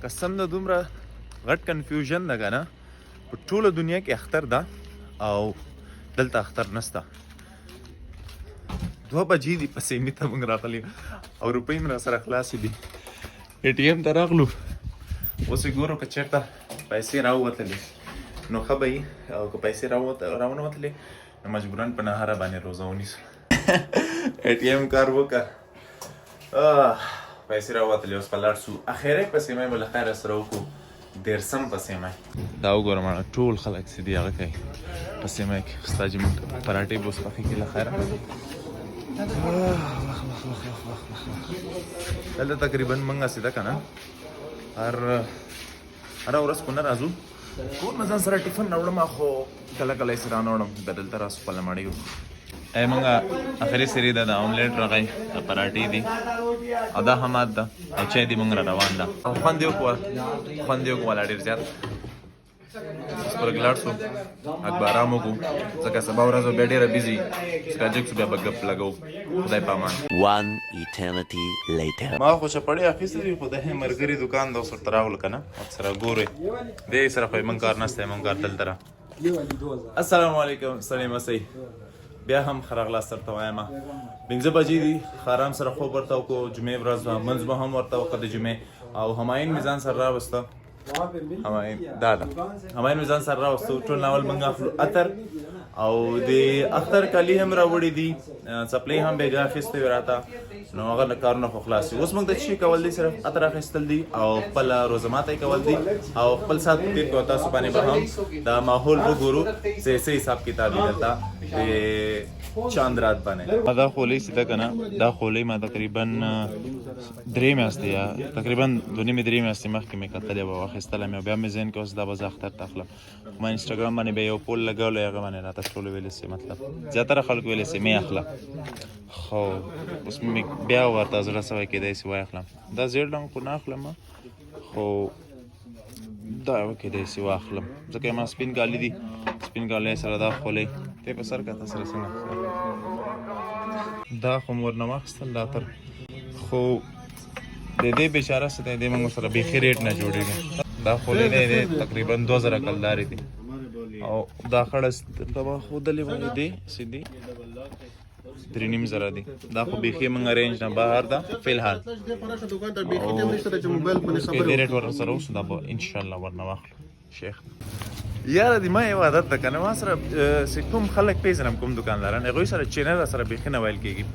قسم د دومره غټ کنفیوژن ده کنه په ټوله دنیا کې اختر ده او دلته اختر نشته 2 بجې دي پسې می ته موږ راغلي او روپۍ مې راسره خلاصې دي ATM ته راغلو اوس یې ګورو که چېرته پیسې راووتلې نو ښه به وي او که پیسې راونه وتلې نو مجبورا په نهاره باندې روزه ونیسو ATM کار وکړه پیسې راوتلې اوس په لاړ سو اخرې پسې مې بله خیره سره وکړو دیرسم پسې مې دا وګوره ماړه ټول خلک چې دي هغه کوي پسې مې کې ستا چې موږ پراټې به اوس پخې کړي له خیره دلته تقریبا موږ هسې ده که نه هره ورځ کونه راځو کور نه ځان سره ټفن راوړم خو کله کله یې سې رانه د دلته راسو خپله مړۍ وکړو موږ اخري سري ده د اوملیټ راغی د پراټې دي او دا حماد ده او چای دي موږ را روان ده او خوند یې وکړو والا ډېر زیات اوس پر لاړ سو اکبر ارام وکړو ځکه سبا ورځ بیا ډېره بیزي سکاجک سو بیا به ګپ لګو خدای پامان One eternity later. ما خو چپړې اخیستې دي خو د ملګري دوکان ده اوس ورته راغلو که نه ورسره ګورئ دې سره خو یې موږ کار نشته موږ کار دلته را السلام علیکم ستړي مسئ بیا هم ښه راغلاست درته وایم 5 بجې دي ښه ارام سره خوب ورته وکړو جمعې ورځ وه منځ به هم ورته وکړه د جمعې او همایون مې ځان سره راوسته همایون مې ځان سره راوسته ټول ناول موږ اخلو عطر او د اختر کالي هم راوړي دي څپلۍ هم بېګا اخیستې وې راته نو هغه کارونه خو خلاص دي اوس موږ د څه کول دي صرف عطر اخیستل دي او خپل روزه ماتی کول دي او خپل ساعت تېر کړو تاسو باندې به هم د ماحول وګورو څه حساب کتاب دي دلته د چاند رات باندې دا خولۍ چې ده که نه دا خولۍ ما تقریبا 3 میاشتې یا تقریبا 2 نیمې 3 میاشتې مخکې مې کتلې وه واخیستله مې بیا مې ذهن کې اوس دا به زه اختر ته اخلم ما انسټاګرام باندې بیا یو پول لګولی هغه باندې راته ټولو ویلې سي مطلب زیاتره خلکو ویلې سي مې اخله خو اوس مې بیا ورته زړه سوی کېدی سي وای اخلم دا زیړ رنګ خو نه اخلم خو دا کېدی سي واخلم ځکه ما سپین کالي دي سپین کالي سره دا خولۍ ته په سر کته سره څنګه دا خو مور نه واخیستل دا تر خو د دې بیچاره سره د موږ سره بیخي ریټ نه جوړېږي دا خولۍ دی تقریبا 2000 کلدارې دي او دا خړه دوا ښودلې ولې دی سیدي 3.5 دي دا خو بیخي موږ رینج نه بهر ده فلحال دې ریټ ور سره اوس دا به انشاءالله ورنه واخلو شیخ یاره دی ما یو عادت ده که نه ما سره چې کوم خلک پیژنم کوم دکانداران هغوی سره چینل را سره بیخي نه ویل کېږي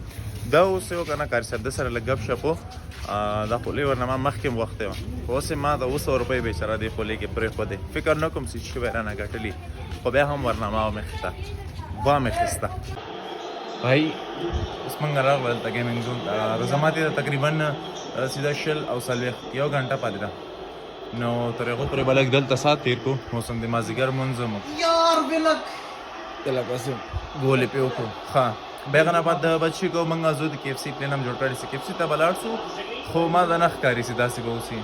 دا اوس یو که نه کار صاحب ده سره لږ ګپ شپ و دا خولۍ ورنه ما مخکې هم وختې وه خو اوس یې ما د 200 روپۍ بیچاره دې خولۍ کې پرېښودې فکر نه کوم چې شوی رانه ګټلي خو بیا هم ورنه ما مې خیسته بھائی اوس موږ راغلو دلته ګیمینګ زون روزه ماتې ده تقریبا سیده 20 او 40 یو غنټه پاتې ده نو تر هغو پورې به لږ دلته ساعت تېر کړو اوس هم د مازدیګر لمونځ مو لږ هسې ګولې پې وکړو ښه بیا هغه نه بعد د بچي کو موږ زه د KFC پلین هم جوړ کړی سي KFC ته به لاړ سو خو ما ته نه ښکاري چې داسې به اوسي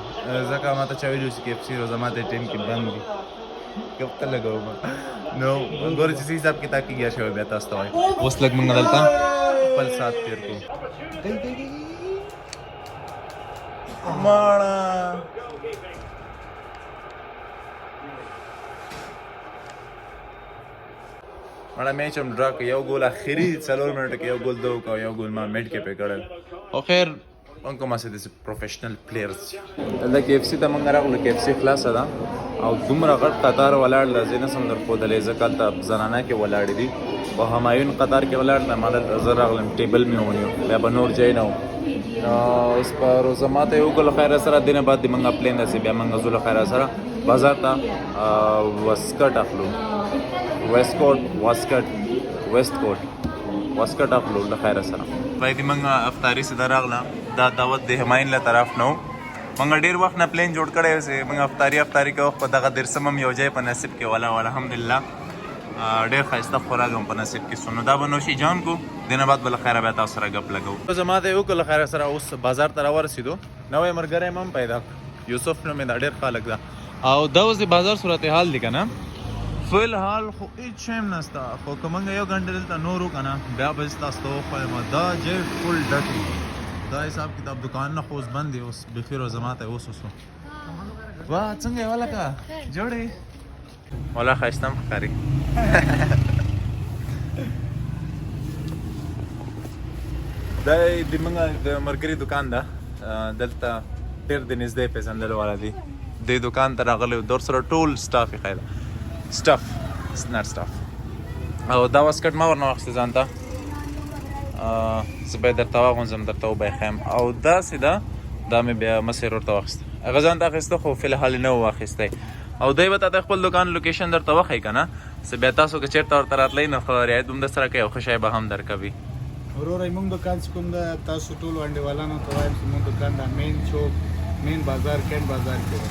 ځکه ما ته چا ویلي چې KFC روزه ماتې ټایم کې بند دي ګپ ته لګوم نو ګورې چې څه حساب کتاب کېږي شوی بیا تاسو ته وایي اوس لږ موږ دلته خپل ساعت تېر کړو ماړه مړه میچ هم ډرا که یو ګول اخري 4 منټو کې یو ګول ده وکړو یو ګول ما میډ کې پې کړل خو خیر موږ کوم هسې داسې پروفیشنل پلیئرز دلته KFC ته موږ راغلو KFC خلاصه ده او دومره غټ قطار ولاړ ده زه نسم درښودلی ځکه هلته زنانه کې ولاړې دي په همایون قطار کې ولاړ ده ما دلته زه راغلم ټیبل مې ونیو بیا به نور ځای نه و اوس په روزه ماته یې وکړو خیره سره دې نه بعد د موږ پلین داسې بیا موږ ځو له خیره سره بازار ته واسکټ اخلو واسکټ اخلو له خیره سره بای دې موږ افطاري سیده راغله دا دعوت د همایون له طرف نه و موږ ډېر وخت نه پلین جوړ کړی اوسې موږ افطاري کوو په دغه دیرسم هم یو ځای په نصیب کې ولا الحمدلله ډېر ښایسته خوراک هم په نصیب کې سو نو دا به نوشي جان کو دې نه بعد به له خیره بیا تاسو سره ګپ لګوو زما ته یې وکړو له خیره سره اوس بازار ته راورسېدو نوی ملګری هم پیدا کړو یوسف نوم یې دا ډېر خلک ده او دا اوس د بازار صورتحال دی که نه فلحال خو هیڅ شی هم نشته خو که موږ یو غنټه دلته نور وکړو نه بیا به زه تاسو ته وښیم دا ځای فل ډک دا حساب کتاب دکان نه خو اوس بند دی اوس بیخي روزه ماته اوس اوسو واه څنګه یې ولکه جوړې ولا ښایسته هم ښکاري دا د موږ د ملګري دکان ده دلته ډېر د نږدې پېژندل والا دي دې دکان ته راغلی در سره ټول سټاف یې ښایي سټاف ناټ سټاف او دا واسکټ ما ورنه واخیستې ځان ته زه به یې درته واغونځم درته وبه یې ښیم او داسې ده دا مې بیا مسیر ورته واخیسته هغه ځان ته اخیسته خو فلحال یې نه و واخیستی او دی به تاته خپل دوکان لوکیشن درته وښیي که نه څه بیا تاسو که چېرته ورته راتلی نو رعایت هم درسره کوي او ښه شی به هم درکوي وروره موږ دکان چې کوم ده تاسو ټول انډیوالانو ته وایم چې موږ دکان دا مین چوک مین بازار کینټ بازار کې ده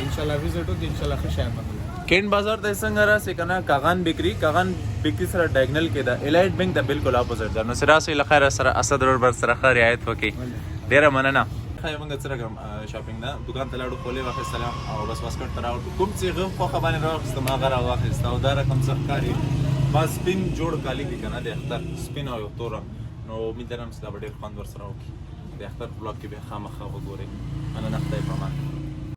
انشاءالله وزټ وکړئ انشاءالله ښه شی به کینټ بازار ته څنګه راسې که نه کاغان بیکري سره ډایګنل کې ده الایټ بینک د بالکل اپوزټ ده نو چې راسئ له خیره سره اسد روډ بر سره ښه رعایت وکړئ ډېره مننه ښایي موږ څرنګه شاپینګ ده دوکان ته لاړو خولې واخیستله او بس واسکټ ته راوړو کوم چې هغه خوښه باندې راواخیستم هغه راواخیسته او دا رقم څه ښکاري ما سپین جوړ کالي دي که نه د اختر سپین او یو توره نو امید لرم چې دا به ډېر خوند ورسره وکړي د اختر په بلاګ کې بیا خامخا وګورئ مننه خدای پامان